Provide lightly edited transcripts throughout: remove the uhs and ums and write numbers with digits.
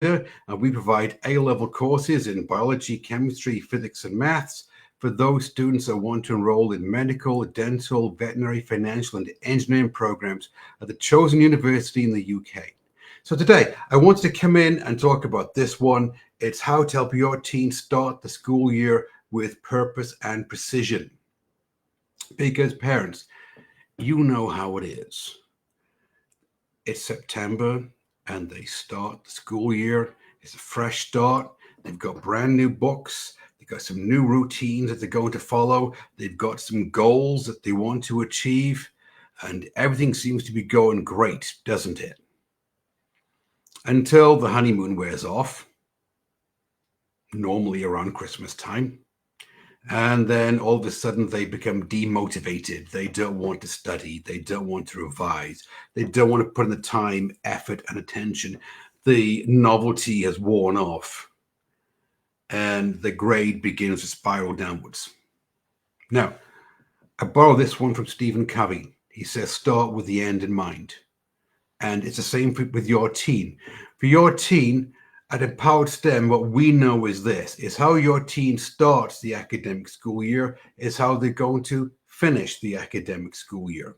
and we provide A-level courses in biology, chemistry, physics, and maths for those students that want to enroll in medical, dental, veterinary, financial, and engineering programs at the chosen university in the UK. So today, I wanted to come in and talk about this one. It's how to help your teen start the school year with purpose and precision. Because parents, you know how it is. It's September and they start the school year. It's a fresh start. They've got brand new books. They've got some new routines that they're going to follow. They've got some goals that they want to achieve. And everything seems to be going great, doesn't it? Until the honeymoon wears off, normally around Christmas time. And then all of a sudden they become demotivated. They don't want to study. They don't want to revise. They don't want to put in the time, effort, and attention. The novelty has worn off and the grade begins to spiral downwards. Now, I borrow this one from Stephen Covey. He says, start with the end in mind. And it's the same with your teen. For your teen, at Empowered STEM, what we know is this, is how your teen starts the academic school year is how they're going to finish the academic school year.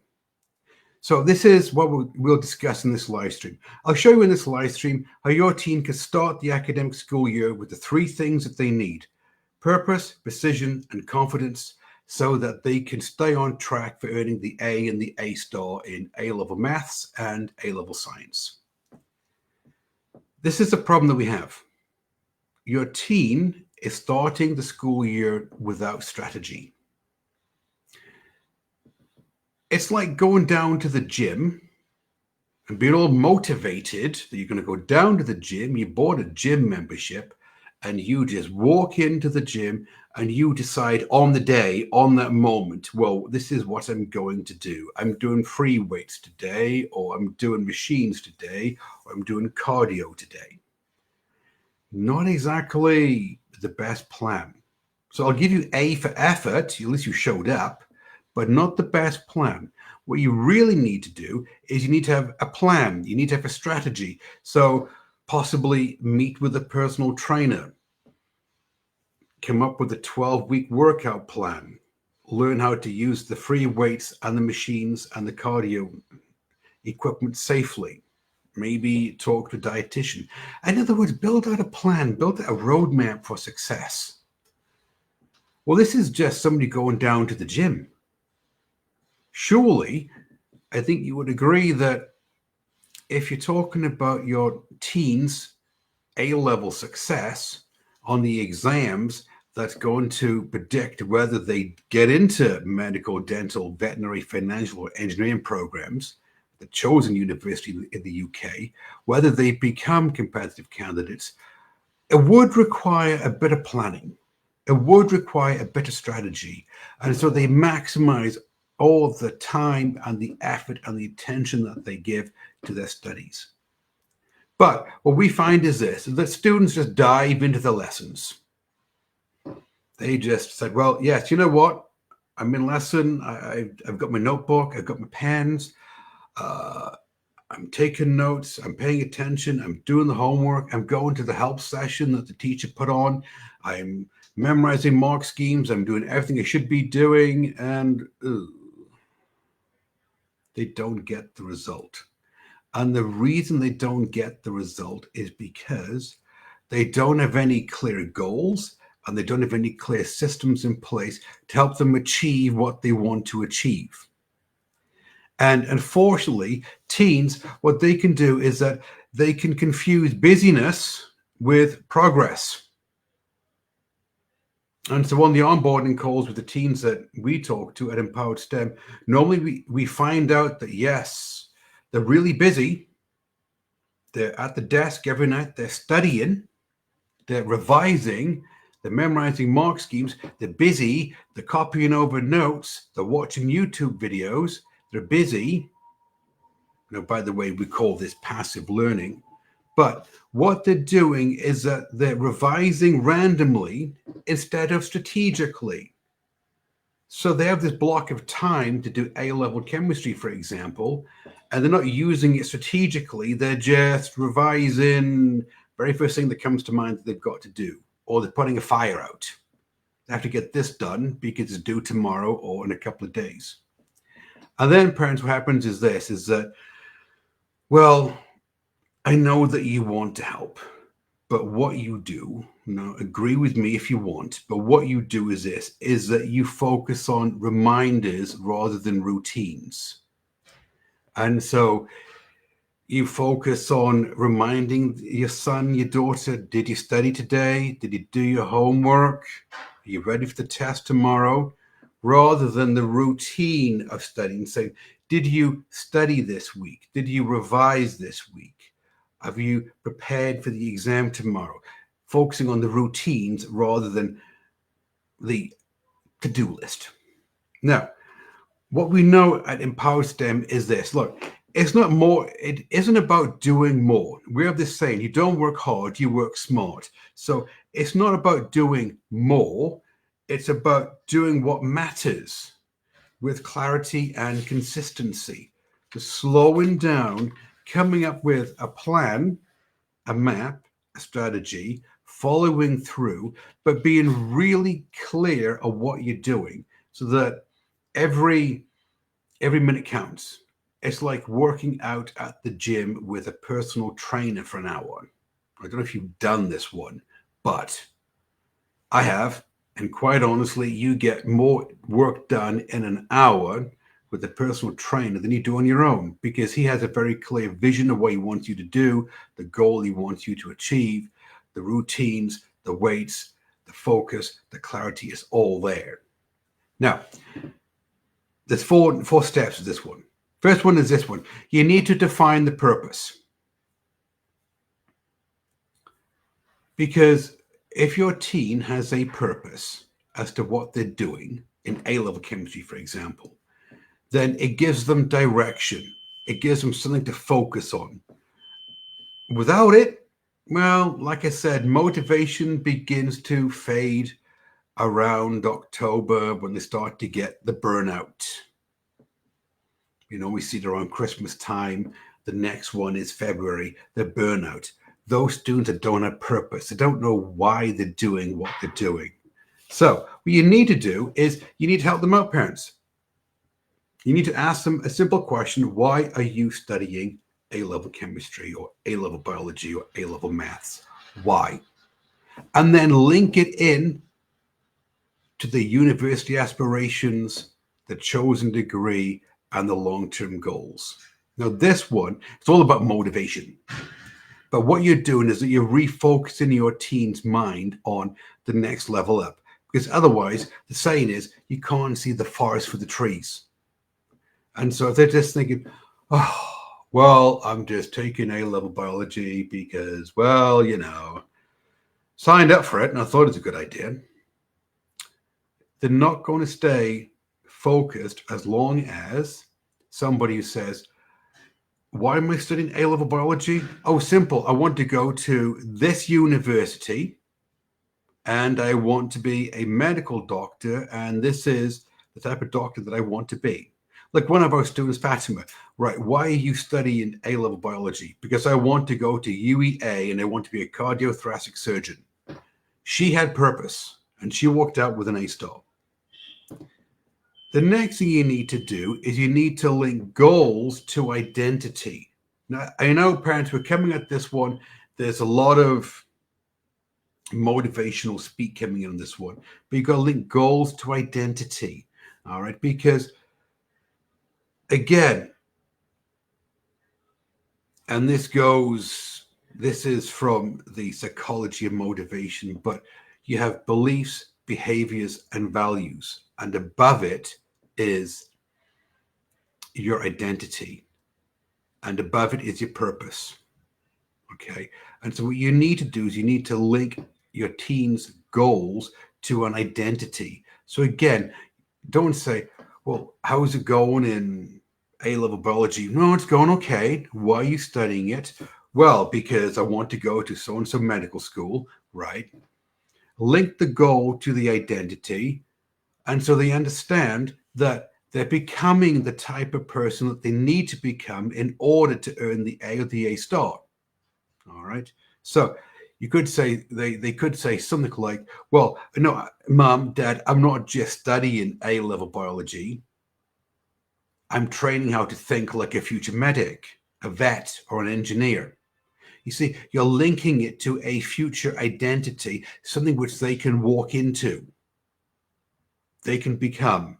So this is what we'll discuss in this live stream. I'll show you in this live stream how your teen can start the academic school year with the three things that they need: purpose, precision, and confidence, so that they can stay on track for earning the A and the A star in A-level maths and A-level science. This is the problem that we have. Your teen is starting the school year without strategy. It's like going down to the gym and being all motivated that you're going to go down to the gym. You bought a gym membership and you just walk into the gym and you decide on the day, on that moment, well, this is what I'm going to do. I'm doing free weights today, or I'm doing machines today, or I'm doing cardio today. Not exactly the best plan. So I'll give you A for effort, at least you showed up, but not the best plan. What you really need to do is you need to have a plan. You need to have a strategy. So possibly meet with a personal trainer, come up with a 12-week workout plan, learn how to use the free weights and the machines and the cardio equipment safely. Maybe talk to a dietitian. In other words, build out a plan, build out a roadmap for success. Well, this is just somebody going down to the gym. Surely, I think you would agree that if you're talking about your teens' A-level success on the exams, that's going to predict whether they get into medical, dental, veterinary, financial, or engineering programs, the chosen university in the UK, whether they become competitive candidates, it would require a bit of planning. It would require a bit of strategy. And so they maximize all of the time and the effort and the attention that they give to their studies. But what we find is this, is that students just dive into the lessons. They just said, well, yes, you know what? I'm in lesson. I've got my notebook. I've got my pens. I'm taking notes. I'm paying attention. I'm doing the homework. I'm going to the help session that the teacher put on. I'm memorizing mark schemes. I'm doing everything I should be doing. And they don't get the result. And the reason they don't get the result is because they don't have any clear goals and they don't have any clear systems in place to help them achieve what they want to achieve. And unfortunately, teens, what they can do is that they can confuse busyness with progress. And so on the onboarding calls with the teens that we talk to at Empowered STEM, normally we find out that, yes, they're really busy. They're at the desk every night. They're studying. They're revising. They're memorizing mark schemes. They're busy. They're copying over notes. They're watching YouTube videos. They're busy. Now, by the way, we call this passive learning. But what they're doing is that they're revising randomly instead of strategically. So they have this block of time to do A-level chemistry, for example, and they're not using it strategically. They're just revising very first thing that comes to mind that they've got to do, or they're putting a fire out. They have to get this done because it's due tomorrow or in a couple of days. And then, parents, what happens is this, is that, well, I know that you want to help, but what you do, agree with me if you want, but what you do is this, is that you focus on reminders rather than routines. And so you focus on reminding your son, your daughter, did you study today? Did you do your homework? Are you ready for the test tomorrow? Rather than the routine of studying, saying, did you study this week? Did you revise this week? Have you prepared for the exam tomorrow? Focusing on the routines rather than the to-do list. Now, what we know at Empower STEM is this. Look, it's not more, it isn't about doing more. We have this saying, you don't work hard, you work smart. So it's not about doing more, it's about doing what matters with clarity and consistency. Just slowing down, coming up with a plan, a map, a strategy, following through, but being really clear of what you're doing so that every minute counts. It's like working out at the gym with a personal trainer for an hour. I don't know if you've done this one, but I have. And quite honestly, you get more work done in an hour with a personal trainer than you do on your own, because he has a very clear vision of what he wants you to do, the goal he wants you to achieve, the routines, the weights, the focus, the clarity is all there. Now, there's four steps to this one. First one is this one. You need to define the purpose. Because if your teen has a purpose as to what they're doing in A-level chemistry, for example, then it gives them direction. It gives them something to focus on. Without it, well, like I said, motivation begins to fade around October when they start to get the burnout. We see it around Christmas time. The next one is February, the burnout. Those students that don't have purpose, they don't know why they're doing what they're doing. So what you need to do is you need to help them out, parents. You need to ask them a simple question. Why are you studying A-level chemistry or A-level biology or A-level maths? Why? And then link it in to the university aspirations, the chosen degree, and the long-term goals. Now, this one, it's all about motivation. But what you're doing is that you're refocusing your teen's mind on the next level up. Because otherwise, the saying is, you can't see the forest for the trees. And so if they're just thinking, oh, well, I'm just taking A-level biology because, well, signed up for it and I thought it's a good idea. They're not going to stay focused as long as somebody who says, why am I studying A-level biology? Oh, simple. I want to go to this university and I want to be a medical doctor, and this is the type of doctor that I want to be. Like one of our students, Fatima, right? Why are you studying A-level biology? Because I want to go to UEA and I want to be a cardiothoracic surgeon. She had purpose and she walked out with an A star. The next thing you need to do is you need to link goals to identity. Now, I know parents, we're coming at this one. There's a lot of motivational speak coming in on this one, but you've got to link goals to identity. All right. Because again, and this is from the psychology of motivation, but you have beliefs, behaviors, and values. And above it is your identity. And above it is your purpose. Okay. And so what you need to do is you need to link your teen's goals to an identity. So again, don't say, well, how's it going in A-level biology? No, it's going okay. Why are you studying it? Well, because I want to go to so-and-so medical school, right? Link the goal to the identity. And so they understand that they're becoming the type of person that they need to become in order to earn the A or the A star. All right. So You could say they could say something like, well, no, mom, dad, I'm not just studying A-level biology. I'm training how to think like a future medic, a vet, or an engineer. You see, you're linking it to a future identity, something which they can walk into. They can become.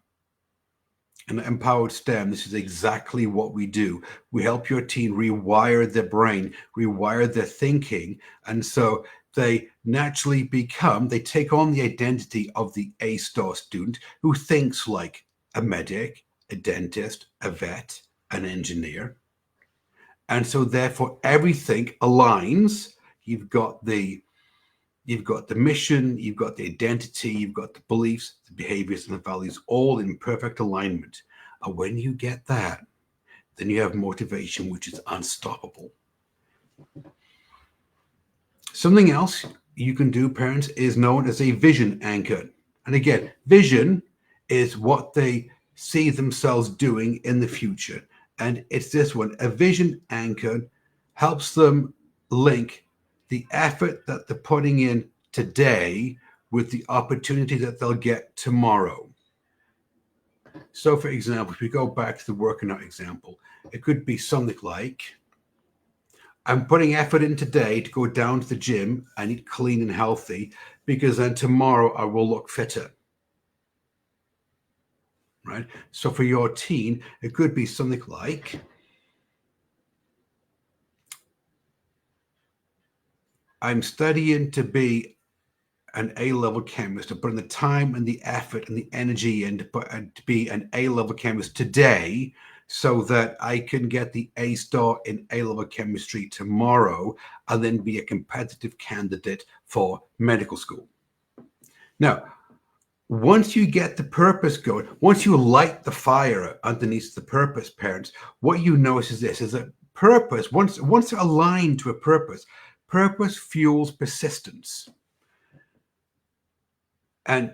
And Empowered STEM, this is exactly what we do. We help your teen rewire their brain, rewire their thinking. And so they naturally they take on the identity of the A-star student who thinks like a medic, a dentist, a vet, an engineer. And so therefore everything aligns. You've got the mission, you've got the identity, you've got the beliefs, the behaviors, and the values all in perfect alignment. And when you get that, then you have motivation, which is unstoppable. Something else you can do, parents, is known as a vision anchor. And again, vision is what they see themselves doing in the future. And it's this one. A vision anchor helps them link the effort that they're putting in today with the opportunity that they'll get tomorrow. So, for example, if we go back to the working out example, it could be something like, I'm putting effort in today to go down to the gym and eat clean and healthy because then tomorrow I will look fitter. Right? So for your teen, it could be something like, I'm studying to be an A-level chemist, to put in the time and the effort and the energy in to be an A-level chemist today so that I can get the A-star in A-level chemistry tomorrow and then be a competitive candidate for medical school. Now, once you get the purpose going, once you light the fire underneath the purpose, parents, what you notice is this, is that purpose, once aligned to a purpose fuels persistence. And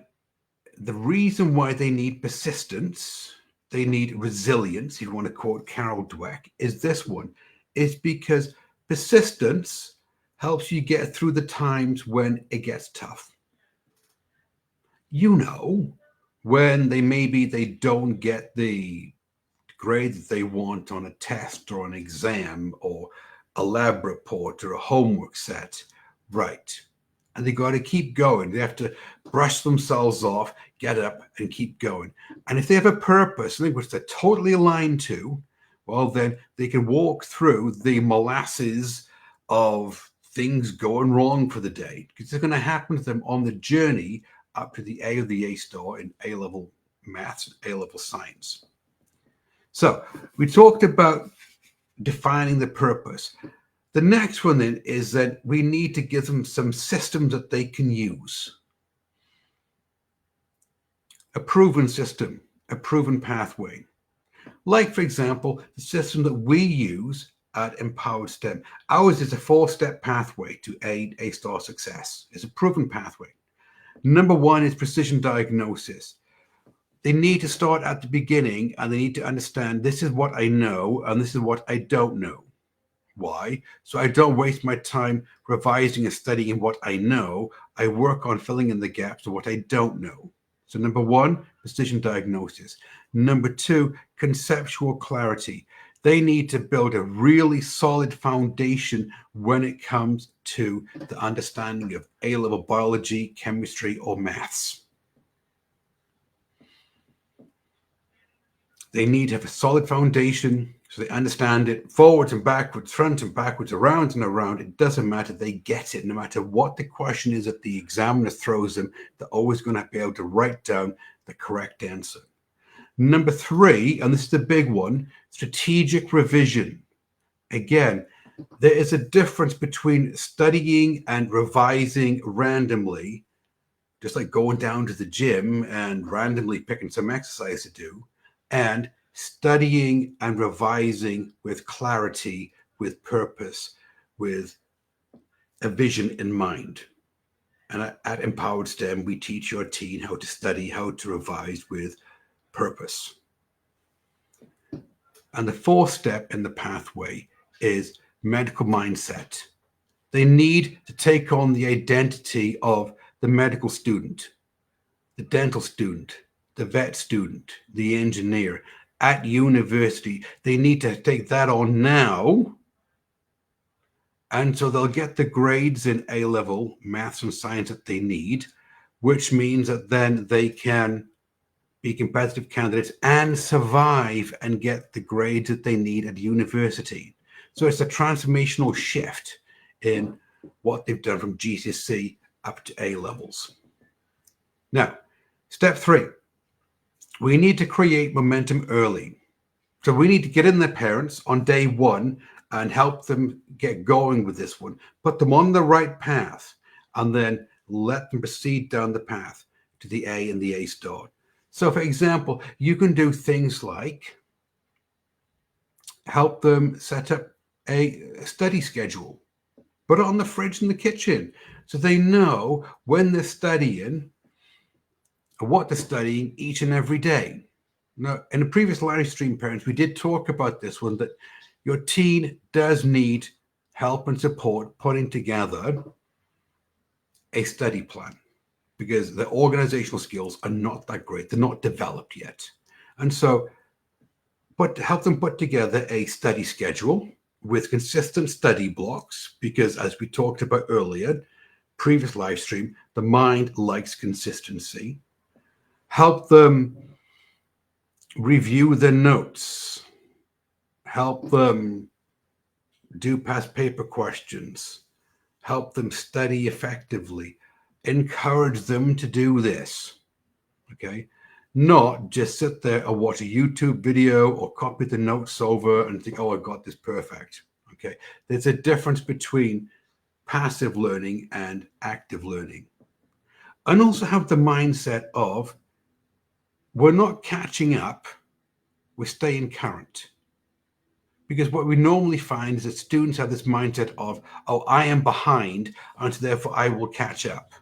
the reason why they need persistence, they need resilience, if you want to quote Carol Dweck, is this one, is because persistence helps you get through the times when it gets tough. You know, when they don't get the grade that they want on a test or an exam or a lab report or a homework set, right? And they got to keep going. They have to brush themselves off, get up, and keep going. And if they have a purpose, something which they're totally aligned to, well, then they can walk through the molasses of things going wrong for the day, because it's going to happen to them on the journey up to the A or the A-star in A-level maths and A-level science. So we talked about defining the purpose. The next one then is that we need to give them some systems that they can use. A proven system, a proven pathway. Like, for example, the system that we use at Empowered STEM. Ours is a 4-step pathway to A-star success. It's a proven pathway. Number one is precision diagnosis. They need to start at the beginning and they need to understand, this is what I know and this is what I don't know. Why? So I don't waste my time revising and studying what I know. I work on filling in the gaps of what I don't know. So number one, precision diagnosis. Number two, conceptual clarity. They need to build a really solid foundation when it comes to the understanding of A-level biology, chemistry, or maths. They need to have a solid foundation so they understand it forwards and backwards, front and backwards, around and around. It doesn't matter. They get it. No matter what the question is that the examiner throws them, they're always going to be able to write down the correct answer. Number three, and this is the big one, strategic revision. Again, there is a difference between studying and revising randomly, just like going down to the gym and randomly picking some exercise to do, and studying and revising with clarity, with purpose, with a vision in mind. And at Empowered STEM, we teach your teen how to study, how to revise with purpose. And the fourth step in the pathway is medical mindset. They need to take on the identity of the medical student, the dental student, the vet student, the engineer at university. They need to take that on now. And so they'll get the grades in A-level maths and science that they need, which means that then they can be competitive candidates and survive and get the grades that they need at university. So it's a transformational shift in what they've done from GCSE up to A levels. Now, step 3, we need to create momentum early. So we need to get in their parents on day 1 and help them get going with this one, put them on the right path, and then let them proceed down the path to the A and the A star. So, for example, you can do things like help them set up a study schedule, put it on the fridge in the kitchen so they know when they're studying or what they're studying each and every day. Now, in the previous live stream, parents, we did talk about this one, that your teen does need help and support putting together a study plan, because the organizational skills are not that great. They're not developed yet. And so, but help them put together a study schedule with consistent study blocks, because as we talked about earlier, previous live stream, the mind likes consistency. Help them review their notes. Help them do past paper questions. Help them study effectively. Encourage them to do this, okay? Not just sit there and watch a YouTube video or copy the notes over and think, oh, I got this perfect, okay? There's a difference between passive learning and active learning. And also have the mindset of, we're not catching up, we're staying current. Because what we normally find is that students have this mindset of, oh, I am behind, and so therefore I will catch up.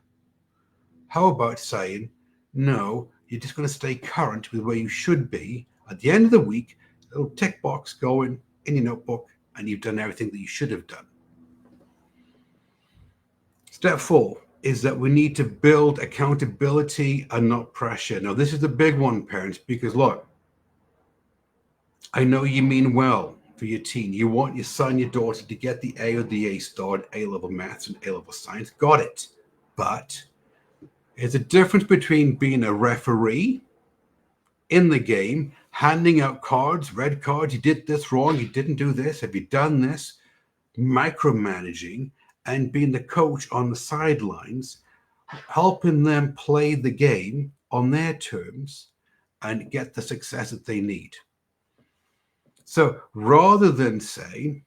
How about saying, no, you're just going to stay current with where you should be. At the end of the week, a little tick box going in your notebook, and you've done everything that you should have done. Step 4 is that we need to build accountability and not pressure. Now, this is the big one, parents, because look, I know you mean well for your teen. You want your son, your daughter to get the A or the A star in A-level maths and A-level science. Got it. But there's a difference between being a referee in the game, handing out cards, red cards, you did this wrong, you didn't do this, have you done this, micromanaging, and being the coach on the sidelines, helping them play the game on their terms and get the success that they need. So rather than say,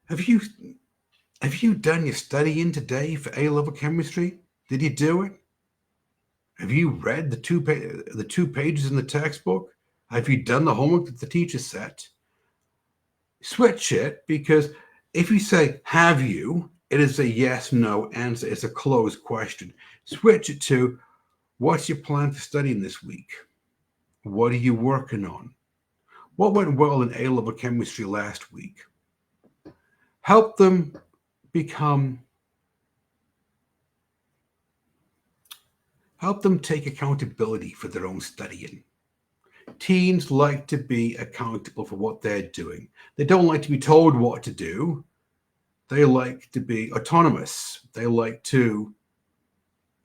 have you done your studying today for A-level chemistry? Did you do it? Have you read the two pages in the textbook? Have you done the homework that the teacher set? Switch it, because if you say, have you, it is a yes, no answer. It's a closed question. Switch it to, what's your plan for studying this week? What are you working on? What went well in A-level chemistry last week? Help them take accountability for their own studying. Teens like to be accountable for what they're doing. They don't like to be told what to do. They like to be autonomous. They like to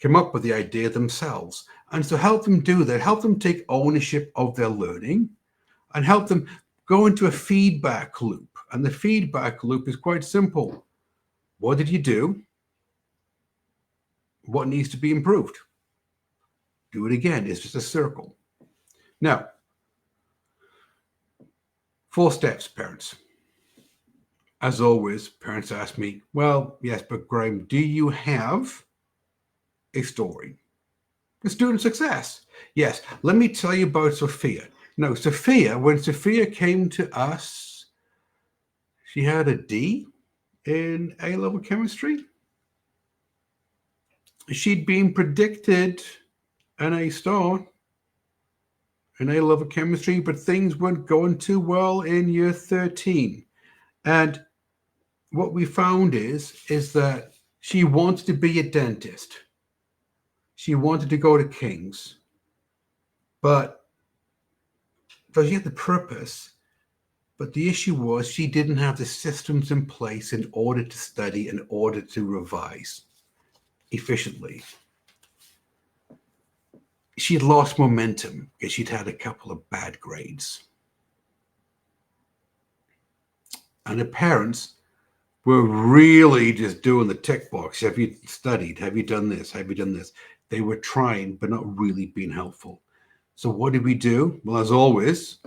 come up with the idea themselves. And so help them do that. Help them take ownership of their learning and help them go into a feedback loop. And the feedback loop is quite simple. What did you do? What needs to be improved? Do it again. It's just a circle. Now, 4 steps, parents. As always, parents ask me, well, yes, but Graham, do you have a story? The student success. Yes, let me tell you about Sophia. No, Sophia, when Sophia came to us, she had a D in A-level chemistry. She'd been predicted an A star in A-level chemistry, but things weren't going too well in year 13. And what we found is that she wanted to be a dentist. She wanted to go to King's, but so she had the purpose. But the issue was she didn't have the systems in place in order to study, in order to revise efficiently. She had lost momentum because she'd had a couple of bad grades. And her parents were really just doing the tick box. Have you studied? Have you done this? Have you done this? They were trying, but not really being helpful. So what did we do? Well, as always,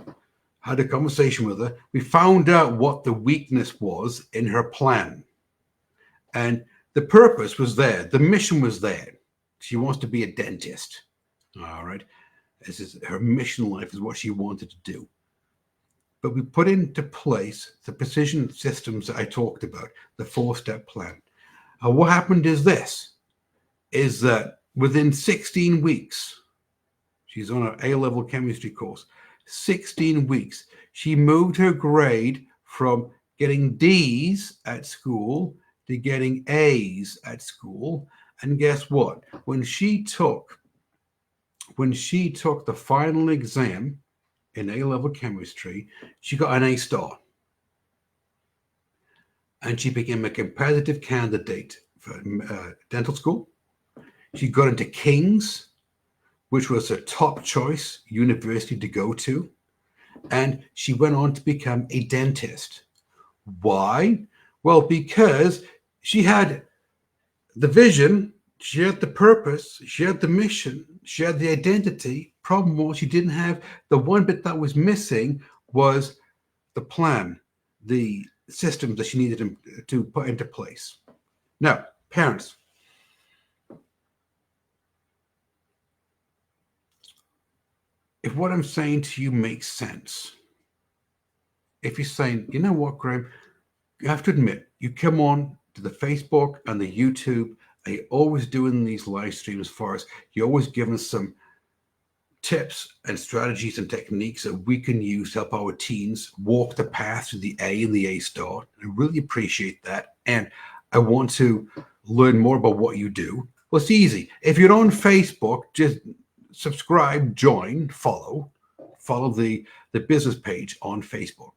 had a conversation with her. We found out what the weakness was in her plan. And the purpose was there. The mission was there. She wants to be a dentist. All right. This is her mission in life, is what she wanted to do. But we put into place the precision systems that I talked about, the 4-step plan. And what happened is this, is that within 16 weeks, she's on an A-level chemistry course, 16 weeks, she moved her grade from getting D's at school to getting A's at school. And guess what? When she took the final exam in A-level chemistry, she got an A star. And she became a competitive candidate for dental school. She got into King's, which was a top choice university to go to. And she went on to become a dentist. Why? Well, because she had the vision, she had the purpose, she had the mission, she had the identity. Problem was, she didn't have the one bit that was missing was the plan, the systems that she needed to put into place. Now, parents, if what I'm saying to you makes sense, if you're saying, you know what, Graham, you have to admit, you come on to the Facebook and the YouTube, and you're always doing these live streams for us. You're always giving us some tips and strategies and techniques that we can use to help our teens walk the path to the A and the A star. I really appreciate that. And I want to learn more about what you do. Well, it's easy. If you're on Facebook, just subscribe, join, follow the business page on Facebook.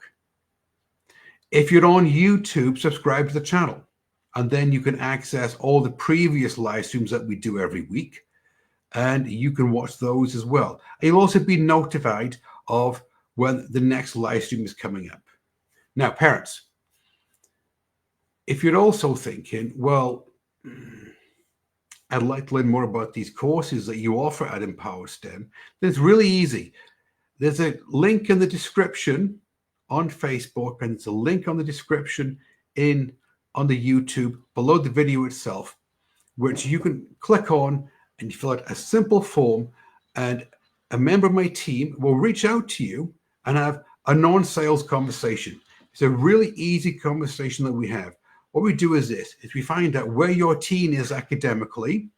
If you're on YouTube, subscribe to the channel, and then you can access all the previous live streams that we do every week, and you can watch those as well. And you'll also be notified of when the next live stream is coming up. Now, parents, if you're also thinking, well, I'd like to learn more about these courses that you offer at Empower STEM, then it's really easy. There's a link in the description on Facebook, and it's a link on the description on the YouTube below the video itself, which you can click on and you fill out a simple form, and a member of my team will reach out to you and have a non-sales conversation. It's a really easy conversation that we have. What we do is this, is we find out where your teen is academically,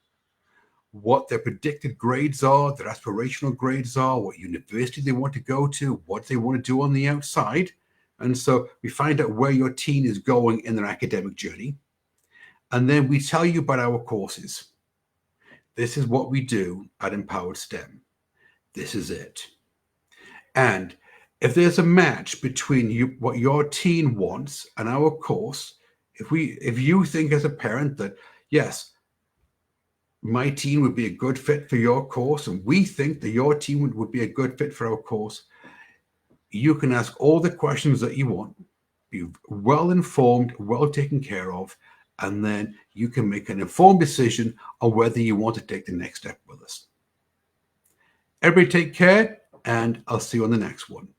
what their predicted grades are, their aspirational grades are, what university they want to go to, what they want to do on the outside. And so we find out where your teen is going in their academic journey. And then we tell you about our courses. This is what we do at Empowered STEM. This is it. And if there's a match between what your teen wants and our course, if you think as a parent that, yes, my teen would be a good fit for your course, and we think that your teen would be a good fit for our course, you can ask all the questions that you want, be well informed, well taken care of, and then you can make an informed decision on whether you want to take the next step with us. Everybody take care, and I'll see you on the next one.